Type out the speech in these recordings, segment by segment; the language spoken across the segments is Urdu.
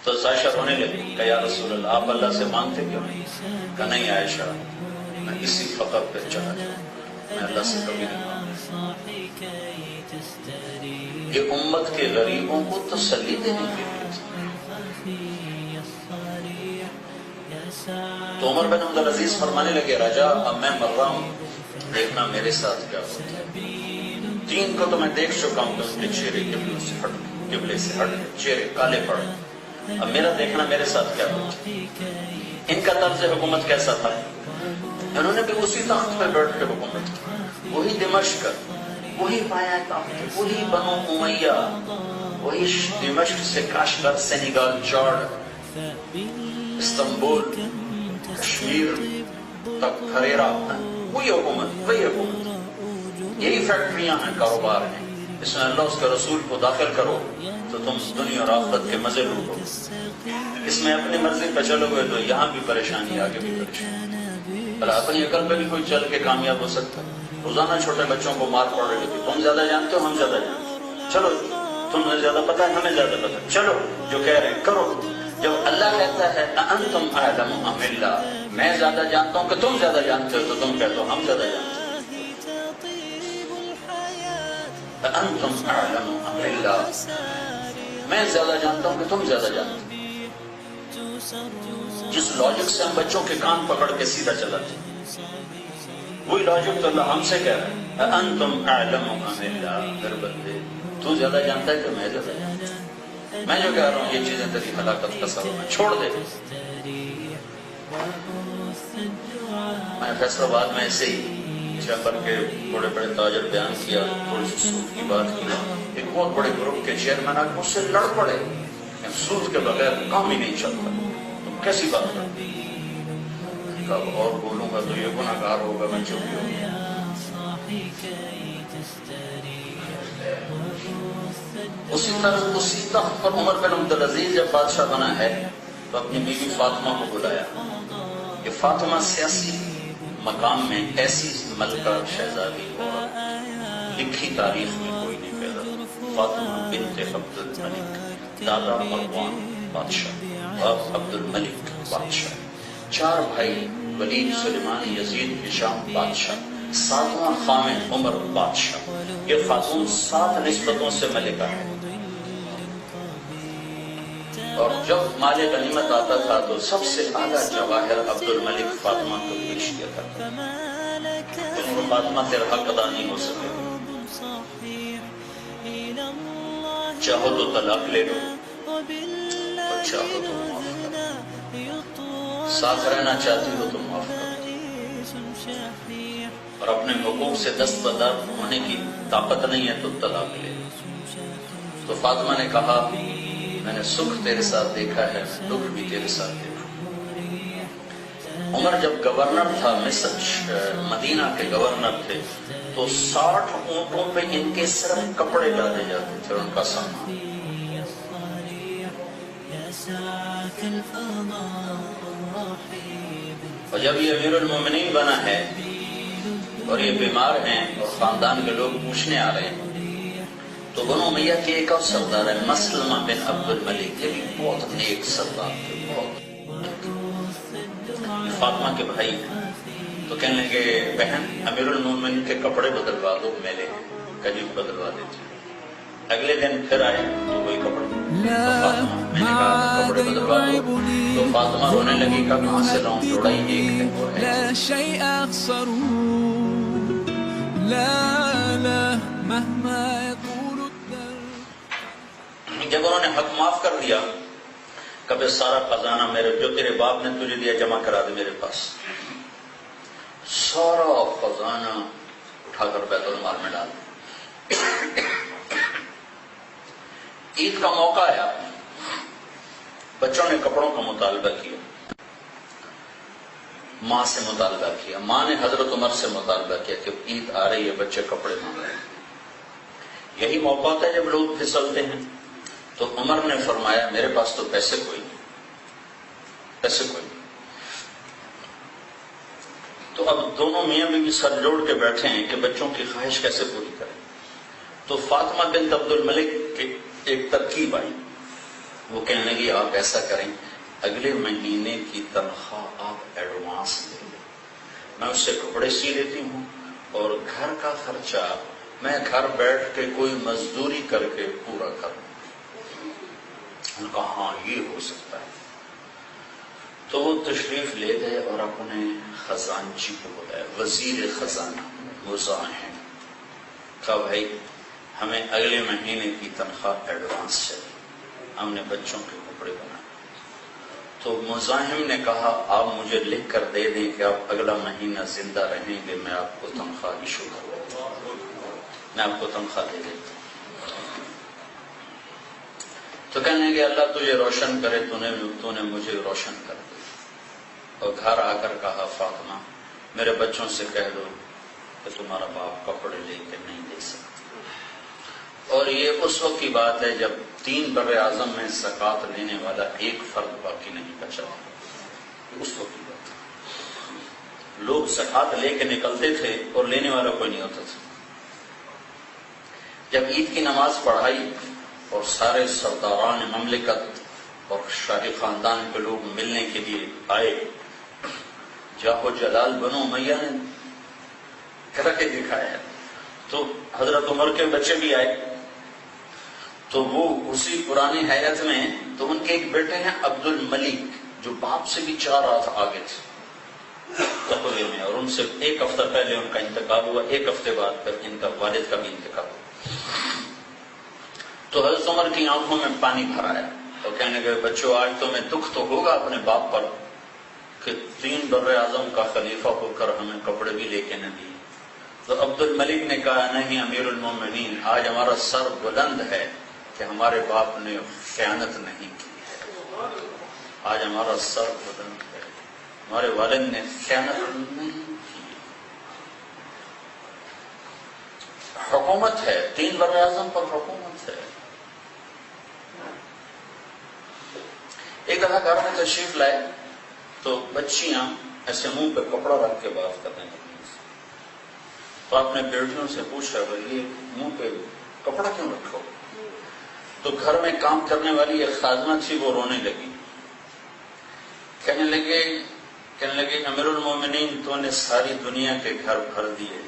تو عائشہ رونے لگی کہ یا رسول اللہ آپ اللہ سے مانگتے کیوں نہیں؟ کہا نہیں عائشہ میں اسی فقر پہ چلا جاؤں، میں اللہ سے کبھی نہیں مانگتا۔ یہ امت کے غریبوں کو تسلی دینے کے لیے تھی۔ تو عمر بن عبد العزیز فرمانے لگے رجا اب میں مر رہا ہوں، دیکھنا میرے ساتھ کیا ہوتا ہے۔ 3 کو تو میں دیکھ چکا ہوں کہ ان کے چہرے قبلے سے ہٹ چہرے کالے پڑ، اب میرا دیکھنا میرے ساتھ کیا ہوتا ہے۔ ان کا طرز حکومت کیسا تھا؟ انہوں نے بھی اسی تخت پہ بیٹھ کے حکومت کی، وہی دمشق، وہی پایا تخت، وہی بنو امیہ، وہی دمشق سے کاشغر، سینیگال، چاڑ، استنبول، کشمیر تک پھریرا، وہی حکومت، وہی حکومت، یہی فیکٹریاں ہیں، کاروبار ہیں۔ اس میں اللہ اس کے رسول کو داخل کرو تو تم دنیا اور آخرت کے مزے لوٹو، اس میں اپنی مرضی پہ چلو گے تو یہاں بھی پریشانی، آگے بھی پریشانی۔ بھلا اپنی عقل پہ بھی کوئی چل کے کامیاب ہو سکتا ہے؟ روزانہ چھوٹے بچوں کو مار پڑ رہی ہوتی، تم زیادہ جانتے ہو، ہم زیادہ جانتے ہیں، چلو تمہیں زیادہ پتا ہے، ہمیں زیادہ پتا ہے، چلو جو کہہ رہے ہیں کرو۔ جب اللہ کہتا ہے اَأَنْتُمْ أَعْلَمُ أَمِ اللَّهِ، میں زیادہ جانتا ہوں کہ تم زیادہ جانتے ہو، تو تم کہتے ہو ہم زیادہ جانتے ہیں۔ اَأَنْتُمْ أَعْلَمُ أَمِ اللَّهِ، میں زیادہ جانتا ہوں کہ تم زیادہ جانتے ہو۔ جس لاجک سے ہم بچوں کے کان پکڑ کے سیدھا چلاتے ہیں، وہی لاجک تو اللہ ہم سے کہہ رہا ہے اَأَنْتُمْ أَعْلَمُ أَمِ اللَّهِ، میرے بندے تو زیادہ جانتا ہے کہ میں زیادہ جانتا ہوں؟ میں جو کہہ رہا ہوں یہ چیزیں تیری ہلاکت کا سبب ہے، چھوڑ دے۔ میں فیصل آباد میں ایسے ہی چیمبر کے بڑے بڑے تاجر بیان کیا، تھوڑی سی سود کی بات کی، ایک بہت بڑے گروپ کے چیئرمین آج مجھ سے لڑ پڑے، سود کے بغیر کام ہی نہیں چلتا، تم کیسی بات کرتے؟ کب اور بولوں گا تو یہ گناہ گار ہوگا، میں چپ ہی ہوں۔ اسی طرح اسی تخت پر عمر بن عبد العزیز جب بادشاہ بنا ہے تو اپنی بیوی فاطمہ کو بلایا کہ فاطمہ سیاسی مقام میں ایسی ملکہ شہزادی اور لکھی تاریخ میں کوئی نہیں پیدا، فاطمہ بنت عبد الملک، دادا مروان بادشاہ، باپ عبد الملک بادشاہ، 4 بھائی ولید، سلیمان، یزید، ہشام بادشاہ، 7واں خامن عمر بادشاہ۔ یہ خاتون 7 نسبتوں سے ملکہ ہے، اور جب مال غنیمت آتا تھا تو سب سے اعلیٰ جواہر عبد الملک فاطمہ کو پیش کیا کرتا تھا، تو فاطمہ تیرا حق ادا نہیں ہو سکے، چاہو تو طلاق لے لو اور چاہو تو معاف کرو، ساتھ رہنا چاہتی ہو تو معاف کرو، اور اپنے حقوق سے دستبردار ہونے کی طاقت نہیں ہے تو طلاق لے لو۔ تو فاطمہ نے کہا میں نے سکھ تیرے ساتھ دیکھا ہے، میں دکھ بھی تیرے ساتھ دیکھا۔ عمر جب گورنر تھا، مصر مدینہ کے گورنر تھے، تو 60 اونٹوں پہ ان کے صرف کپڑے ڈالے جاتے تھے، ان کا سامان۔ اور جب یہ امیر المومنین بنا ہے اور یہ بیمار ہیں اور خاندان کے لوگ پوچھنے آ رہے ہیں، تو بنو امیہ کے ایک اور سردار ہے مسلمہ بن عبد الملک، یہ بھی بہت نیک سردار تھے، بہت فاطمہ کے بھائی ہیں، تو کہنے لگے بہن امیر المومنین کے کپڑے بدلوا دو، میلے کجی بدلوا دیتی۔ اگلے دن پھر آئے تو کوئی کپڑے، تو فاطمہ میں نے کہا کپڑے بدلوا دو، تو فاطمہ رونے لگی کہ کہاں سے لاؤں، جوڑا ہی ایک ہے وہ ہے۔ جب انہوں نے حق معاف کر دیا، کبھی سارا خزانہ میرے جو تیرے باپ نے تجھے دیا جمع کرا دے میرے پاس، سارا خزانہ اٹھا کر بیت المال میں ڈال۔ عید کا موقع آیا، بچوں نے کپڑوں کا مطالبہ کیا، ماں سے مطالبہ کیا، ماں نے حضرت عمر سے مطالبہ کیا کہ عید آ رہی ہے، بچے کپڑے مانگ رہے ہیں۔ یہی موقع ہوتا ہے جب لوگ پھسلتے ہیں، تو عمر نے فرمایا میرے پاس تو پیسے کوئی نہیں، پیسے کوئی نہیں۔ تو اب دونوں میاں بیوی سر جوڑ کے بیٹھے ہیں کہ بچوں کی خواہش کیسے پوری کریں۔ تو فاطمہ بنت عبد الملک کی ایک ترکیب آئی، وہ کہنے لگی آپ ایسا کریں، اگلے مہینے کی تنخواہ آپ ایڈوانس لے لیں، میں اس سے کپڑے سی لیتی ہوں اور گھر کا خرچہ میں گھر بیٹھ کے کوئی مزدوری کر کے پورا کروں۔ ان کا ہاں یہ ہو سکتا ہے۔ تو وہ تشریف لے گئے اور اپنے خزانچی کو بلایا، وزیر خزانہ مزاحم، کہا بھائی ہمیں اگلے مہینے کی تنخواہ ایڈوانس چاہیے، ہم نے بچوں کے کپڑے بنائے۔ تو مزاحم نے کہا آپ مجھے لکھ کر دے دیں کہ آپ اگلا مہینہ زندہ رہیں گے، میں آپ کو تنخواہ ایشو کروں گا، میں آپ کو تنخواہ دے دیتا ہوں۔ تو کہنے کہ اللہ تجھے روشن کرے، تو نے مجھے روشن کر دیا۔ اور گھر آ کر کہا فاطمہ میرے بچوں سے کہہ دو کہ تمہارا باپ کپڑے لے کے نہیں دے سکتا۔ اور یہ اس وقت کی بات ہے جب 3 بر اعظم میں زکوٰۃ لینے والا ایک فرد باقی نہیں بچا، اس وقت کی بات ہے۔ لوگ زکوٰۃ لے کے نکلتے تھے اور لینے والا کوئی نہیں ہوتا تھا۔ جب عید کی نماز پڑھائی اور سارے سرداران مملکت اور شاہی خاندان کے لوگ ملنے کے لیے آئے، جاہو جلال بنو امیہ نے کر کے دکھایا، تو حضرت عمر کے بچے بھی آئے، تو وہ اسی پرانی حیات میں، تو ان کے ایک بیٹے ہیں عبد الملک جو باپ سے بھی 4 ہاتھ آگے تھے تقوی میں، اور ان سے 1 ہفتہ پہلے ان کا انتقال ہوا، 1 ہفتے بعد پھر ان کا والد کا بھی انتقال ہوا۔ تو حضرت عمر کی آنکھوں میں پانی بھر آیا اور کہنے لگے بچوں آج تو میں دکھ تو ہوگا اپنے باپ پر کہ 3 بر اعظم کا خلیفہ ہو کر ہمیں کپڑے بھی لے کے نہ دیے۔ تو عبد الملک نے کہا نہیں امیر المومنین، آج ہمارا سر بلند ہے کہ ہمارے باپ نے خیانت نہیں کی ہے، آج ہمارا سر بلند ہے، ہمارے والد نے خیانت نہیں کی۔ حکومت ہے، 3 بر اعظم پر حکومت ہے۔ ایک دفعہ گھر میں تشریف لائے تو بچیاں ایسے منہ پہ کپڑا رکھ کے بات کرنے لگی، تو آپ نے بیٹیوں سے پوچھا یہ منہ پہ کپڑا کیوں رکھو؟ تو گھر میں کام کرنے والی ایک خادمہ تھی، وہ رونے لگی، کہنے لگے امیر المومنین تو نے ساری دنیا کے گھر بھر دیے،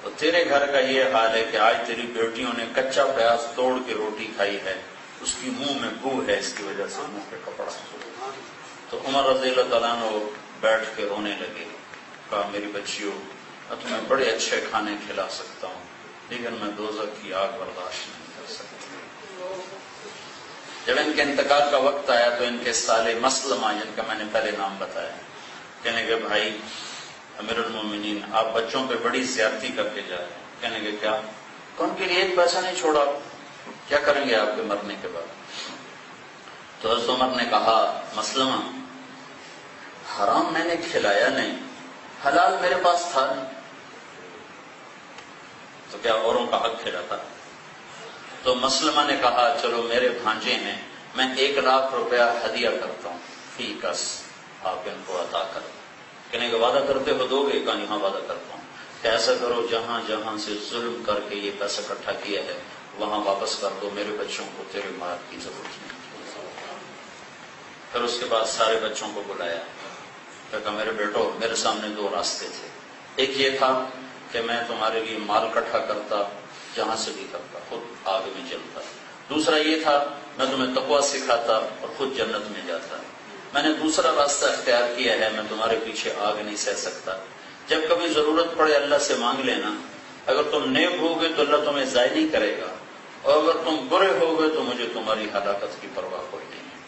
تو تیرے گھر کا یہ حال ہے کہ آج تیری بیٹیوں نے کچا پیاز توڑ کے روٹی کھائی ہے، اس کی منہ میں بو ہے، اس کی وجہ سے منہ پہ کپڑا۔ تو عمر رضی اللہ تعالیٰ عنہ بیٹھ کے رونے لگے، کہا میری بچیوں میں تمہیں بڑے اچھے کھانے کھلا سکتا ہوں لیکن میں دوزخ کی آگ برداشت نہیں کر سکتا۔ جب ان کے انتقال کا وقت آیا تو ان کے سالے مسلمہ جن کا میں نے پہلے نام بتایا، کہنے کہ بھائی امیر المومنین آپ بچوں پہ بڑی زیادتی کر کے جا رہے ہیں۔ کہنے کہ کیا؟ ان کے لیے 1 پیسہ نہیں چھوڑا، کیا کریں گے آپ کے مرنے کے بعد؟ تو حضرت عمر نے کہا مسلمہ حرام میں نے کھلایا نہیں، حلال میرے پاس تھا نہیں، تو کیا اوروں کا حق کھلاتا؟ تو مسلمہ نے کہا چلو میرے بھانجے ہیں، میں 1 لاکھ روپیہ ہدیہ کرتا ہوں، فی کس آپ ان کو عطا کر۔ کہنے کہ وعدہ کرتے ہو دو گے؟ کہا یہاں وعدہ کرتا ہوں کہ ایسا کرو جہاں جہاں سے ظلم کر کے یہ پیسہ اکٹھا کیا ہے وہاں واپس کر دو، میرے بچوں کو تیرے مال کی ضرورت نہیں۔ پھر اس کے بعد سارے بچوں کو بلایا، کہا میرے بیٹو میرے سامنے 2 راستے تھے، ایک یہ تھا کہ میں تمہارے لیے مال اکٹھا کرتا جہاں سے بھی کرتا، خود آگ میں جلتا، دوسرا یہ تھا میں تمہیں تقویٰ سکھاتا اور خود جنت میں جاتا۔ میں نے دوسرا راستہ اختیار کیا ہے، میں تمہارے پیچھے آگ نہیں سہ سکتا، جب کبھی ضرورت پڑے اللہ سے مانگ لینا، اگر تم نیک ہوگے تو اللہ تمہیں ضائع نہیں کرے گا، اور اگر تم برے ہوگے تو مجھے تمہاری ہلاکت کی پرواہ کوئی نہیں ہے۔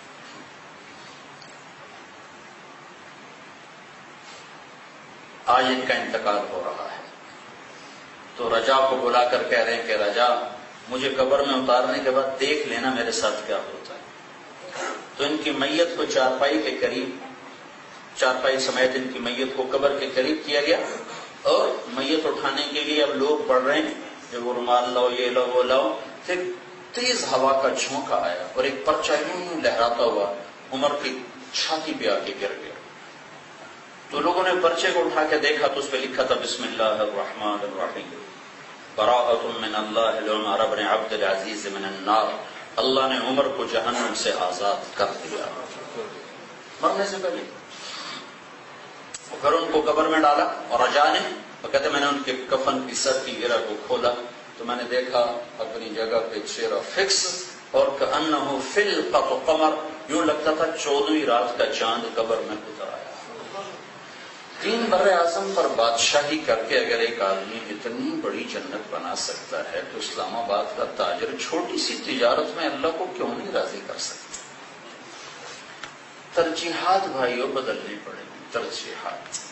آج ان کا انتقال ہو رہا ہے، تو رجا کو بلا کر کہہ رہے ہیں کہ رجا مجھے قبر میں اتارنے کے بعد دیکھ لینا میرے ساتھ کیا ہوتا ہے۔ تو ان کی میت کو چارپائی کے قریب، چارپائی سمیت ان کی میت کو قبر کے قریب کیا گیا، اور میت اٹھانے کے لیے اب لوگ پڑھ رہے ہیں جو وہ رومال لاؤ، یہ لاؤ، وہ لاؤ، پھر تیز ہوا کا جھونکا آیا اور ایک پرچہ یوں لہراتا ہوا عمر کی چھاتی پہ آ کے گر گیا۔ تو لوگوں نے پرچے کو اٹھا کے دیکھا تو اس پہ لکھا تھا بسم اللہ الرحمن الرحیم، براءۃ من اللہ لعمر بن عبد العزیز من النار، اللہ نے عمر کو جہنم سے آزاد کر دیا مرنے سے پہلے. پھر ان کو قبر میں ڈالا اور رجا نے کہتے میں نے ان کے کفن کی سر کی گرہ کو کھولا تو میں نے دیکھا اپنی جگہ پہ چہرہ فکس اور کأنہ فی القط قمر، یوں لگتا تھا 14ویں رات کا چاند قبر میں اتر آیا. 3 بر اعظم پر بادشاہی کر کے اگر ایک آدمی اتنی بڑی جنت بنا سکتا ہے تو اسلام آباد کا تاجر چھوٹی سی تجارت میں اللہ کو کیوں نہیں راضی کر سکتا؟ ترجیحات بھائیوں بدلنی پڑیں گی. ترجیحات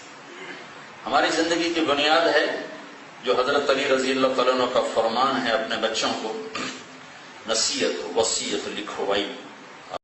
ہماری زندگی کی بنیاد ہے جو حضرت علی رضی اللہ تعالیٰ عنہ کا فرمان ہے اپنے بچوں کو نصیحت وصیت لکھوائی